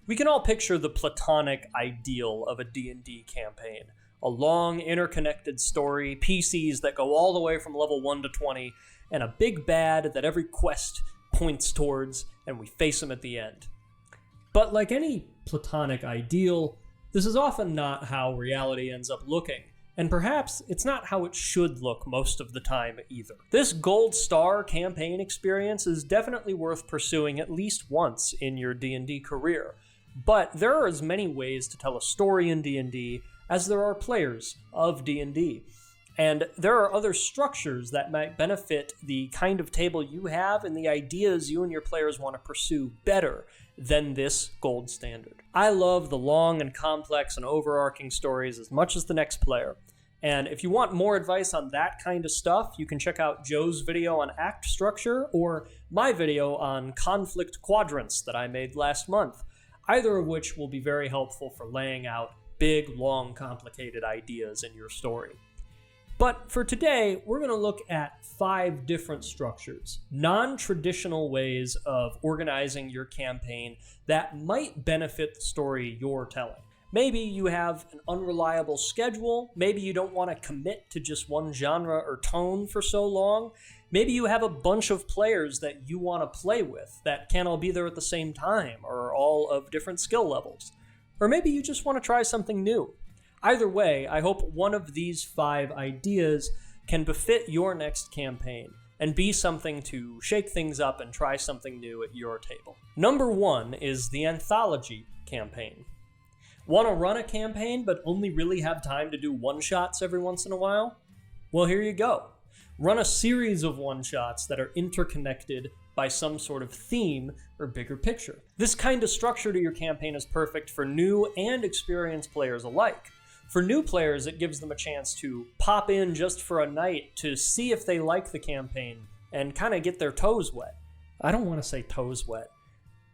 We can all picture the platonic ideal of a D&D campaign. A long, interconnected story, PCs that go all the way from level 1 to 20, and a big bad that every quest points towards, and we face him at the end. But like any platonic ideal, this is often not how reality ends up looking, and perhaps it's not how it should look most of the time either. This Gold Star campaign experience is definitely worth pursuing at least once in your D&D career, but there are as many ways to tell a story in D&D as there are players of D&D. And there are other structures that might benefit the kind of table you have and the ideas you and your players want to pursue better than this gold standard. I love the long and complex and overarching stories as much as the next player. And if you want more advice on that kind of stuff, you can check out Joe's video on act structure or my video on conflict quadrants that I made last month, either of which will be very helpful for laying out big, long, complicated ideas in your story. But for today, we're going to look at 5 different structures, non-traditional ways of organizing your campaign that might benefit the story you're telling. Maybe you have an unreliable schedule, maybe you don't want to commit to just one genre or tone for so long, maybe you have a bunch of players that you want to play with that can't all be there at the same time or all of different skill levels. Or maybe you just want to try something new. Either way, I hope one of these 5 ideas can befit your next campaign and be something to shake things up and try something new at your table. Number 1 is the Anthology campaign. Want to run a campaign but only really have time to do one-shots every once in a while? Well, here you go. Run a series of one-shots that are interconnected by some sort of theme or bigger picture. This kind of structure to your campaign is perfect for new and experienced players alike. For new players, it gives them a chance to pop in just for a night to see if they like the campaign and kind of get their toes wet. I don't want to say toes wet.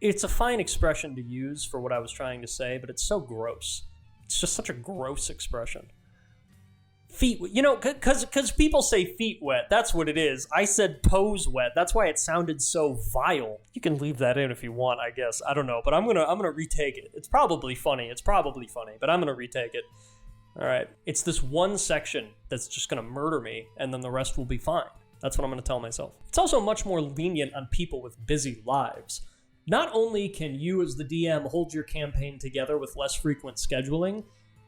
It's a fine expression to use for what I was trying to say, but it's so gross. It's just such a gross expression. Feet, because people say feet wet. That's what it is. I said toes wet. That's why it sounded so vile. You can leave that in if you want, I guess. I don't know, but I'm gonna retake it. It's probably funny, but I'm gonna retake it. All right. It's this one section that's just gonna murder me, and then the rest will be fine. That's what I'm gonna tell myself. It's also much more lenient on people with busy lives. Not only can you as the DM hold your campaign together with less frequent scheduling,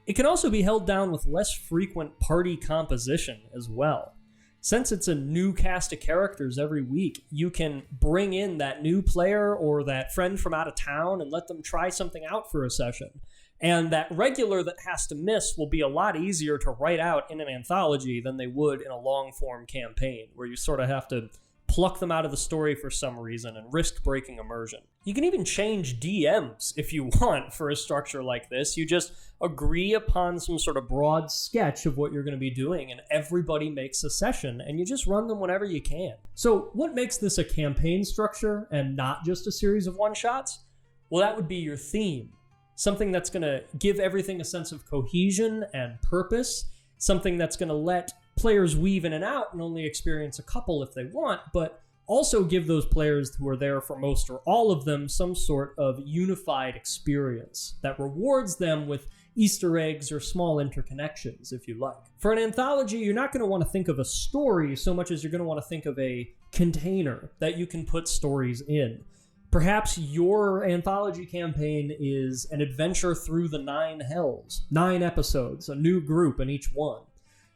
it can also be held down with less frequent party composition as well. Since it's a new cast of characters every week, you can bring in that new player or that friend from out of town and let them try something out for a session. And that regular that has to miss will be a lot easier to write out in an anthology than they would in a long-form campaign, where you sort of have to pluck them out of the story for some reason and risk breaking immersion. You can even change DMs if you want for a structure like this. You just agree upon some sort of broad sketch of what you're going to be doing, and everybody makes a session, and you just run them whenever you can. So what makes this a campaign structure and not just a series of one-shots? Well, that would be your theme. Something that's going to give everything a sense of cohesion and purpose, something that's going to let players weave in and out and only experience a couple if they want, but also give those players who are there for most or all of them some sort of unified experience that rewards them with Easter eggs or small interconnections, if you like. For an anthology, you're not going to want to think of a story so much as you're going to want to think of a container that you can put stories in. Perhaps your anthology campaign is an adventure through the 9 hells, 9 episodes, a new group in each one.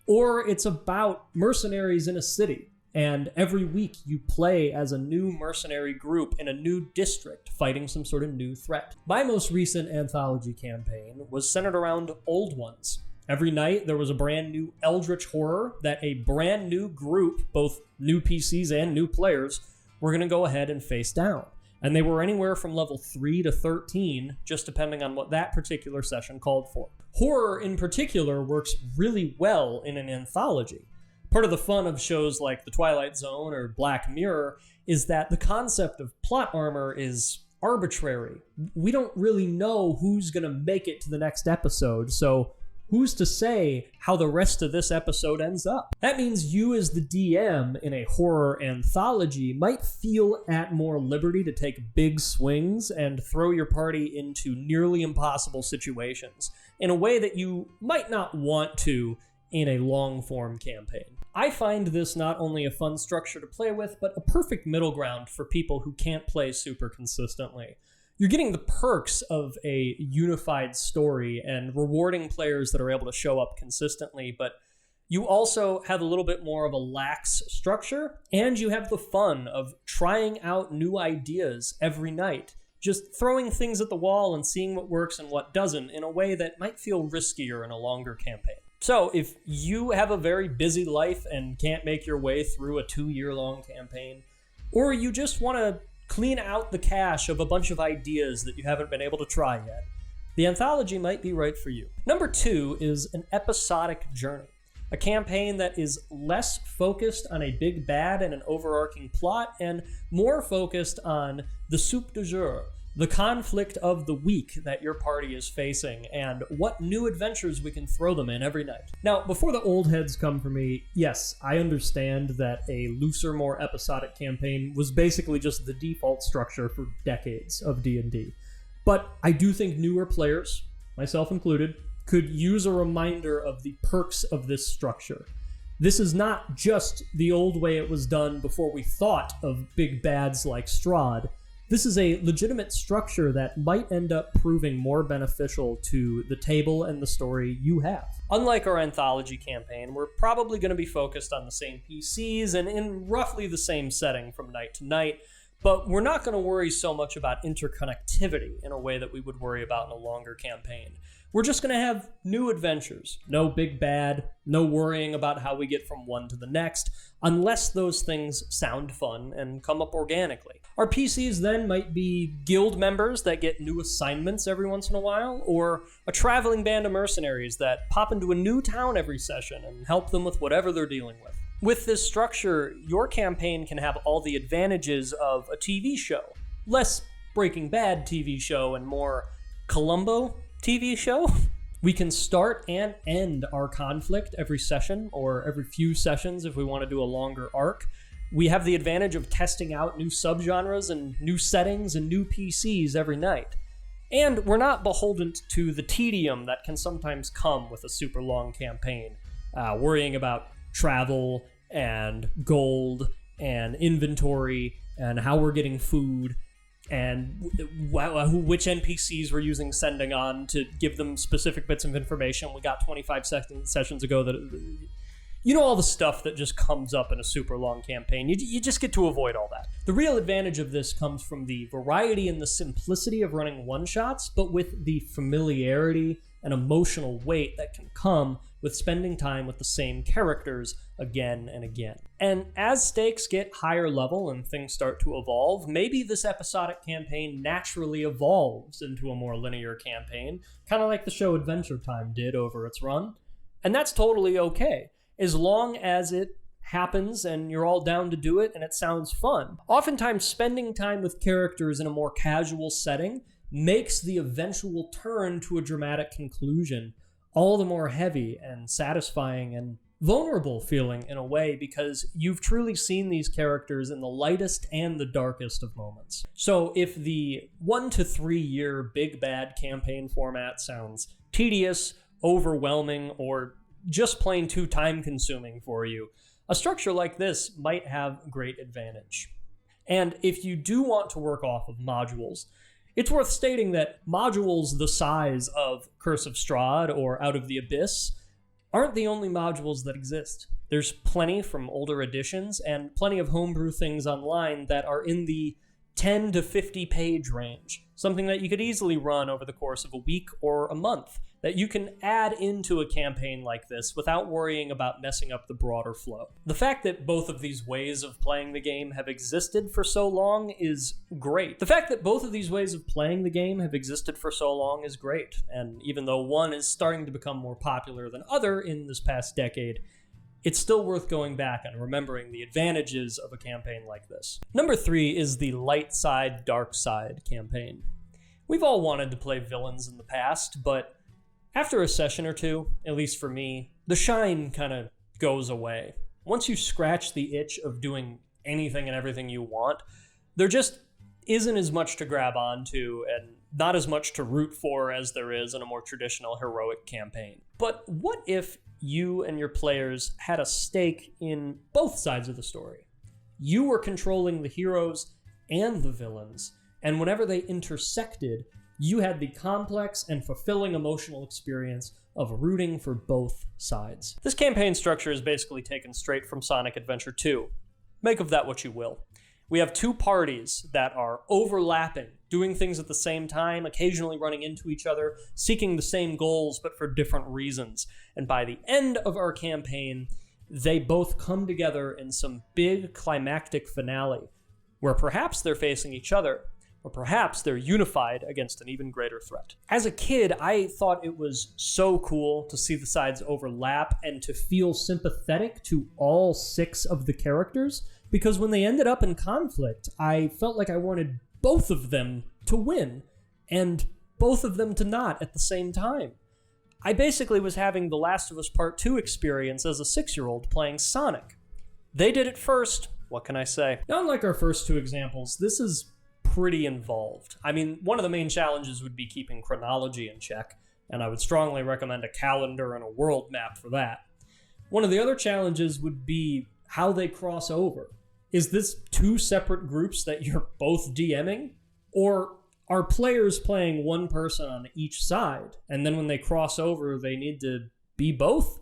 Or it's about mercenaries in a city, and every week you play as a new mercenary group in a new district fighting some sort of new threat. My most recent anthology campaign was centered around old ones. Every night there was a brand new eldritch horror that a brand new group, both new PCs and new players, were going to go ahead and face down. And they were anywhere from level 3 to 13, just depending on what that particular session called for. Horror, in particular, works really well in an anthology. Part of the fun of shows like The Twilight Zone or Black Mirror is that the concept of plot armor is arbitrary. We don't really know who's going to make it to the next episode, so who's to say how the rest of this episode ends up? That means you as the DM in a horror anthology might feel at more liberty to take big swings and throw your party into nearly impossible situations in a way that you might not want to in a long-form campaign. I find this not only a fun structure to play with, but a perfect middle ground for people who can't play super consistently. You're getting the perks of a unified story and rewarding players that are able to show up consistently, but you also have a little bit more of a lax structure, and you have the fun of trying out new ideas every night, just throwing things at the wall and seeing what works and what doesn't in a way that might feel riskier in a longer campaign. So if you have a very busy life and can't make your way through a 2-year-long campaign, or you just want to clean out the cache of a bunch of ideas that you haven't been able to try yet, the Anthology might be right for you. Number 2 is an Episodic Journey, a campaign that is less focused on a big bad and an overarching plot and more focused on the soup du jour, the conflict of the week that your party is facing, and what new adventures we can throw them in every night. Now, before the old heads come for me, yes, I understand that a looser, more episodic campaign was basically just the default structure for decades of D&D. But I do think newer players, myself included, could use a reminder of the perks of this structure. This is not just the old way it was done before we thought of big bads like Strahd. This is a legitimate structure that might end up proving more beneficial to the table and the story you have. Unlike our Anthology campaign, we're probably going to be focused on the same PCs and in roughly the same setting from night to night, but we're not going to worry so much about interconnectivity in a way that we would worry about in a longer campaign. We're just going to have new adventures. No big bad, no worrying about how we get from one to the next, unless those things sound fun and come up organically. Our PCs then might be guild members that get new assignments every once in a while, or a traveling band of mercenaries that pop into a new town every session and help them with whatever they're dealing with. With this structure, your campaign can have all the advantages of a TV show. Less Breaking Bad TV show and more Columbo TV show. We can start and end our conflict every session, or every few sessions if we want to do a longer arc. We have the advantage of testing out new subgenres and new settings and new PCs every night. And we're not beholden to the tedium that can sometimes come with a super long campaign, worrying about travel and gold and inventory and how we're getting food and which NPCs we're using sending on to give them specific bits of information. We got 25 sessions ago that, you know, all the stuff that just comes up in a super long campaign. You just get to avoid all that. The real advantage of this comes from the variety and the simplicity of running one-shots, but with the familiarity and emotional weight that can come with spending time with the same characters again and again. And as stakes get higher level and things start to evolve, maybe this episodic campaign naturally evolves into a more linear campaign, kind of like the show Adventure Time did over its run. And that's totally okay, as long as it happens and you're all down to do it and it sounds fun. Oftentimes, spending time with characters in a more casual setting makes the eventual turn to a dramatic conclusion all the more heavy and satisfying and vulnerable feeling in a way, because you've truly seen these characters in the lightest and the darkest of moments. So if the 1 to 3 year big bad campaign format sounds tedious, overwhelming, or just plain too time consuming for you, a structure like this might have great advantage. And if you do want to work off of modules, it's worth stating that modules the size of Curse of Strahd or Out of the Abyss aren't the only modules that exist. There's plenty from older editions and plenty of homebrew things online that are in the 10 to 50 page range, something that you could easily run over the course of a week or a month, that you can add into a campaign like this without worrying about messing up the broader flow. The fact that both of these ways of playing the game have existed for so long is great. And even though one is starting to become more popular than other in this past decade, it's still worth going back and remembering the advantages of a campaign like this. Number 3 is the light side, dark side campaign. We've all wanted to play villains in the past, but After a session or two, at least for me, the shine kind of goes away. Once you scratch the itch of doing anything and everything you want, there just isn't as much to grab onto and not as much to root for as there is in a more traditional heroic campaign. But what if you and your players had a stake in both sides of the story? You were controlling the heroes and the villains, and whenever they intersected, you had the complex and fulfilling emotional experience of rooting for both sides. This campaign structure is basically taken straight from Sonic Adventure 2. Make of that what you will. We have two parties that are overlapping, doing things at the same time, occasionally running into each other, seeking the same goals but for different reasons. And by the end of our campaign, they both come together in some big climactic finale, where perhaps they're facing each other, or perhaps they're unified against an even greater threat. As a kid, I thought it was so cool to see the sides overlap and to feel sympathetic to all 6 of the characters, because when they ended up in conflict, I felt like I wanted both of them to win, and both of them to not at the same time. I basically was having The Last of Us Part 2 experience as a 6-year-old playing Sonic. They did it first, what can I say? Now, unlike our first 2 examples, this is pretty involved. I mean, one of the main challenges would be keeping chronology in check, and I would strongly recommend a calendar and a world map for that. One of the other challenges would be how they cross over. Is this 2 separate groups that you're both DMing? Or are players playing one person on each side, and then when they cross over, they need to be both?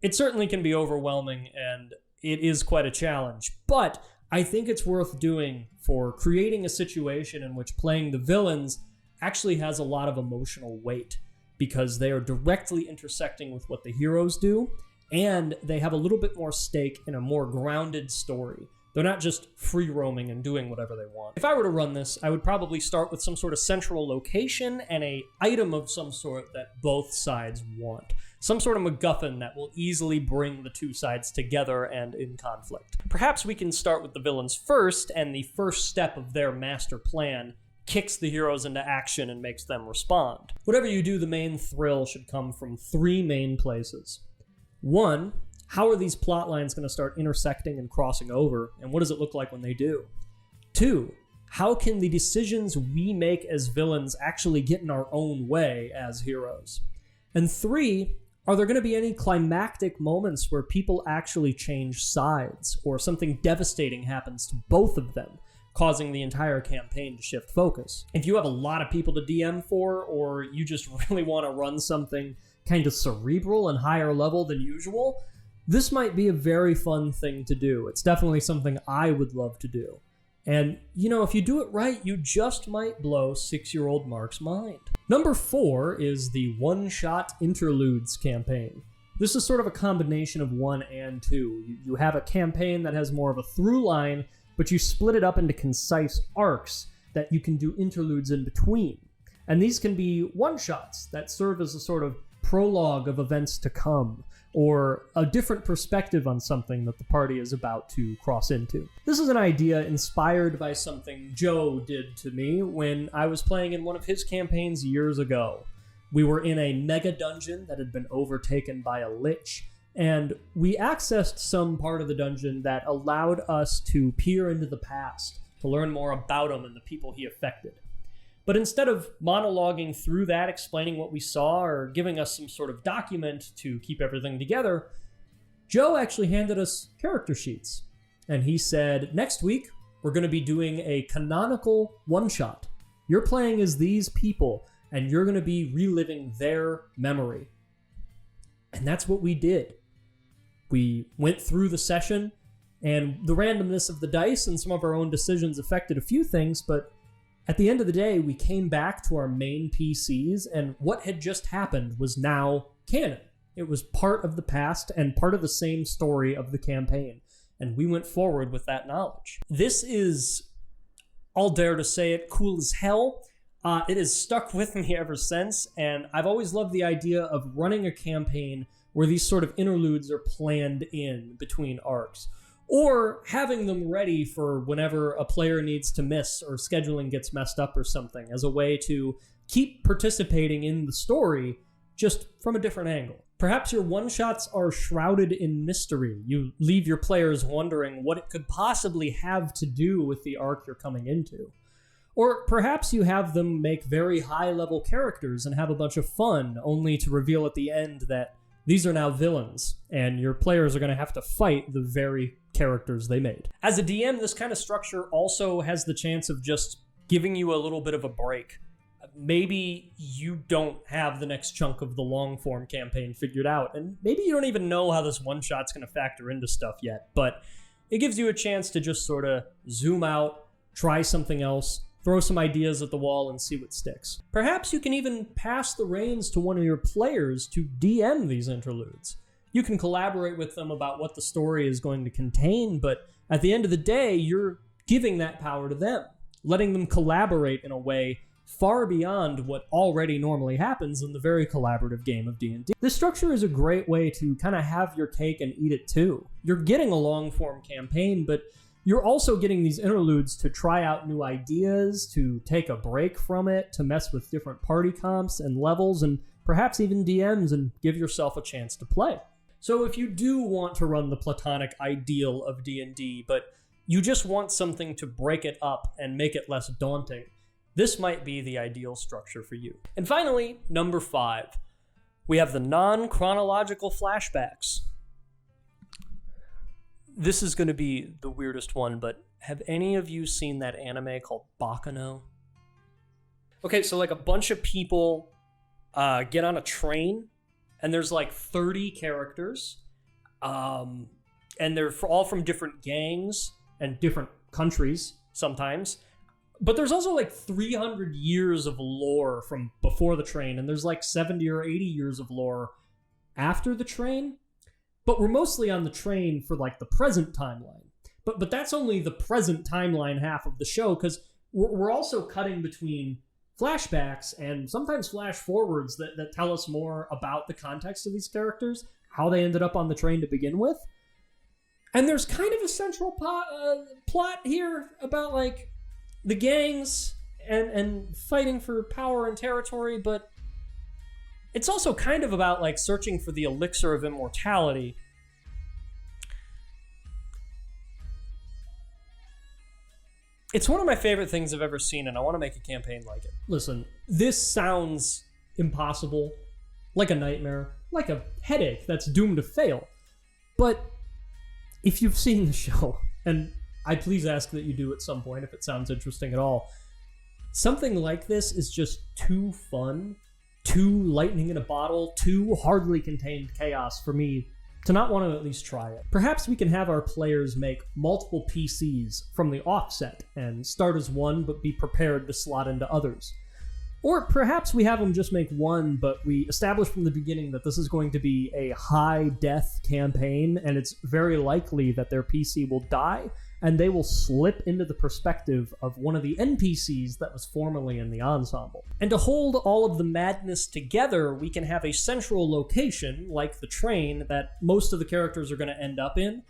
It certainly can be overwhelming, and it is quite a challenge, but I think it's worth doing for creating a situation in which playing the villains actually has a lot of emotional weight, because they are directly intersecting with what the heroes do, and they have a little bit more stake in a more grounded story. They're not just free roaming and doing whatever they want. If I were to run this, I would probably start with some sort of central location and an item of some sort that both sides want. Some sort of MacGuffin that will easily bring the 2 sides together and in conflict. Perhaps we can start with the villains first, and the first step of their master plan kicks the heroes into action and makes them respond. Whatever you do, the main thrill should come from 3 main places. 1, how are these plot lines going to start intersecting and crossing over, and what does it look like when they do? 2, how can the decisions we make as villains actually get in our own way as heroes? And 3, are there going to be any climactic moments where people actually change sides, or something devastating happens to both of them, causing the entire campaign to shift focus? If you have a lot of people to DM for, or you just really want to run something kind of cerebral and higher level than usual, this might be a very fun thing to do. It's definitely something I would love to do. And, if you do it right, you just might blow 6-year-old Mark's mind. Number 4 is the Shot Interludes campaign. This is sort of a combination of 1 and 2. You have a campaign that has more of a through line, but you split it up into concise arcs that you can do interludes in between. And these can be one-shots that serve as a sort of prologue of events to come, or a different perspective on something that the party is about to cross into. This is an idea inspired by something Joe did to me when I was playing in one of his campaigns years ago. We were in a mega dungeon that had been overtaken by a lich, and we accessed some part of the dungeon that allowed us to peer into the past, to learn more about him and the people he affected. But instead of monologuing through that, explaining what we saw, or giving us some sort of document to keep everything together, Joe actually handed us character sheets. And he said, next week, we're going to be doing a canonical one-shot. You're playing as these people, and you're going to be reliving their memory. And that's what we did. We went through the session, and the randomness of the dice and some of our own decisions affected a few things, but at the end of the day, we came back to our main PCs, and what had just happened was now canon. It was part of the past and part of the same story of the campaign, and we went forward with that knowledge. This is, I'll dare to say it, cool as hell. It has stuck with me ever since, and I've always loved the idea of running a campaign where these sort of interludes are planned in between arcs, or having them ready for whenever a player needs to miss or scheduling gets messed up or something, as a way to keep participating in the story, just from a different angle. Perhaps your one-shots are shrouded in mystery. You leave your players wondering what it could possibly have to do with the arc you're coming into. Or perhaps you have them make very high-level characters and have a bunch of fun, only to reveal at the end that these are now villains, and your players are going to have to fight the very characters they made. As a DM, this kind of structure also has the chance of just giving you a little bit of a break. Maybe you don't have the next chunk of the long-form campaign figured out, and maybe you don't even know how this one-shot's going to factor into stuff yet, but it gives you a chance to just sort of zoom out, try something else, throw some ideas at the wall and see what sticks. Perhaps you can even pass the reins to one of your players to DM these interludes. You can collaborate with them about what the story is going to contain, but at the end of the day, you're giving that power to them, letting them collaborate in a way far beyond what already normally happens in the very collaborative game of D&D. This structure is a great way to kind of have your cake and eat it too. You're getting a long-form campaign, but you're also getting these interludes to try out new ideas, to take a break from it, to mess with different party comps and levels, and perhaps even DMs, and give yourself a chance to play. So if you do want to run the platonic ideal of D&D, but you just want something to break it up and make it less daunting, this might be the ideal structure for you. And finally, number 5, we have the non-chronological flashbacks. This is going to be the weirdest one, but have any of you seen that anime called Bakano? Okay, so like a bunch of people get on a train, and there's like 30 characters, and they're all from different gangs and different countries sometimes. But there's also like 300 years of lore from before the train, and there's like 70 or 80 years of lore after the train. But we're mostly on the train for like the present timeline. But that's only the present timeline half of the show, because we're also cutting between flashbacks and sometimes flash forwards that tell us more about the context of these characters, how they ended up on the train to begin with. And there's kind of a central plot here about like the gangs and fighting for power and territory, but it's also kind of about like searching for the elixir of immortality. It's one of my favorite things I've ever seen, and I want to make a campaign like it. Listen, this sounds impossible, like a nightmare, like a headache that's doomed to fail. But if you've seen the show, and I please ask that you do at some point if it sounds interesting at all, something like this is just too fun, too lightning in a bottle, too hardly contained chaos for me to not want to at least try it. Perhaps we can have our players make multiple PCs from the offset and start as one but be prepared to slot into others. Or perhaps we have them just make one, but we establish from the beginning that this is going to be a high-death campaign, and it's very likely that their PC will die, and they will slip into the perspective of one of the NPCs that was formerly in the ensemble. And to hold all of the madness together, we can have a central location, like the train, that most of the characters are going to end up in,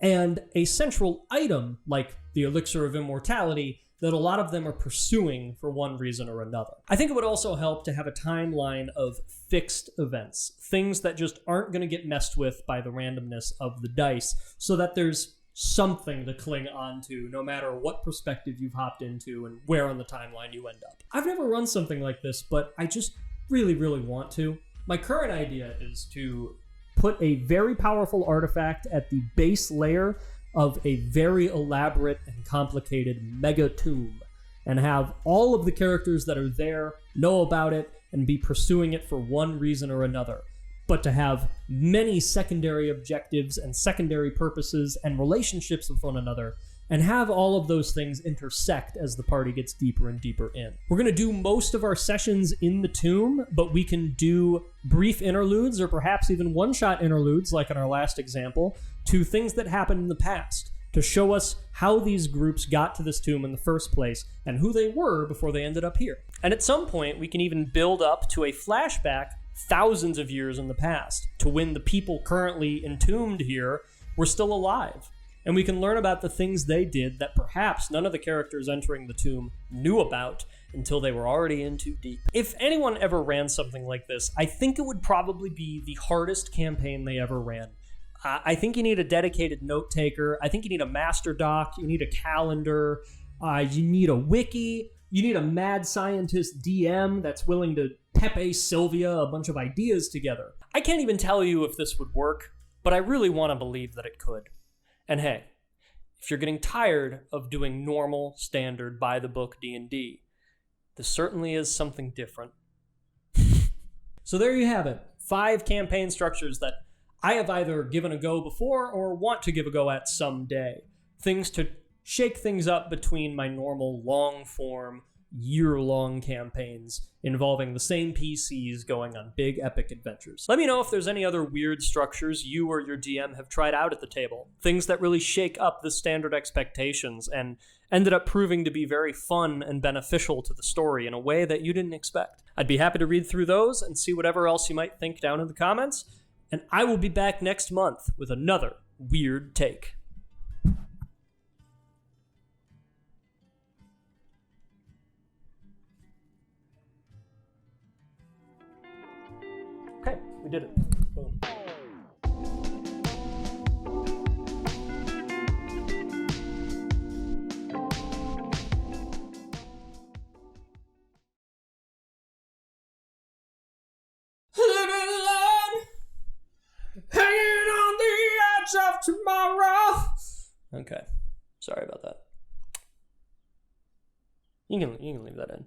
and a central item, like the elixir of immortality, that a lot of them are pursuing for one reason or another. I think it would also help to have a timeline of fixed events, things that just aren't going to get messed with by the randomness of the dice, so that there's something to cling on to no matter what perspective you've hopped into and where on the timeline you end up. I've never run something like this, but I just really, really want to. My current idea is to put a very powerful artifact at the base layer of a very elaborate and complicated mega tomb, and have all of the characters that are there know about it and be pursuing it for one reason or another, but to have many secondary objectives and secondary purposes and relationships with one another, and have all of those things intersect as the party gets deeper and deeper in. We're going to do most of our sessions in the tomb, but we can do brief interludes, or perhaps even one-shot interludes, like in our last example, to things that happened in the past, to show us how these groups got to this tomb in the first place, and who they were before they ended up here. And at some point, we can even build up to a flashback thousands of years in the past, to when the people currently entombed here were still alive. And we can learn about the things they did that perhaps none of the characters entering the tomb knew about, until they were already in too deep. If anyone ever ran something like this, I think it would probably be the hardest campaign they ever ran. I think you need a dedicated note taker. I think you need a master doc. You need a calendar. You need a wiki. You need a mad scientist DM that's willing to Pepe Sylvia a bunch of ideas together. I can't even tell you if this would work, but I really want to believe that it could. And hey, if you're getting tired of doing normal, standard, by-the-book D&D, this certainly is something different. So there you have it. 5 campaign structures that I have either given a go before or want to give a go at someday. Things to shake things up between my normal long-form, year-long campaigns involving the same PCs going on big epic adventures. Let me know if there's any other weird structures you or your DM have tried out at the table. Things that really shake up the standard expectations and ended up proving to be very fun and beneficial to the story in a way that you didn't expect. I'd be happy to read through those and see whatever else you might think down in the comments, and I will be back next month with another weird take. Okay, we did it. Boom. Hanging on the edge of tomorrow. Okay, sorry about that. You can leave that in.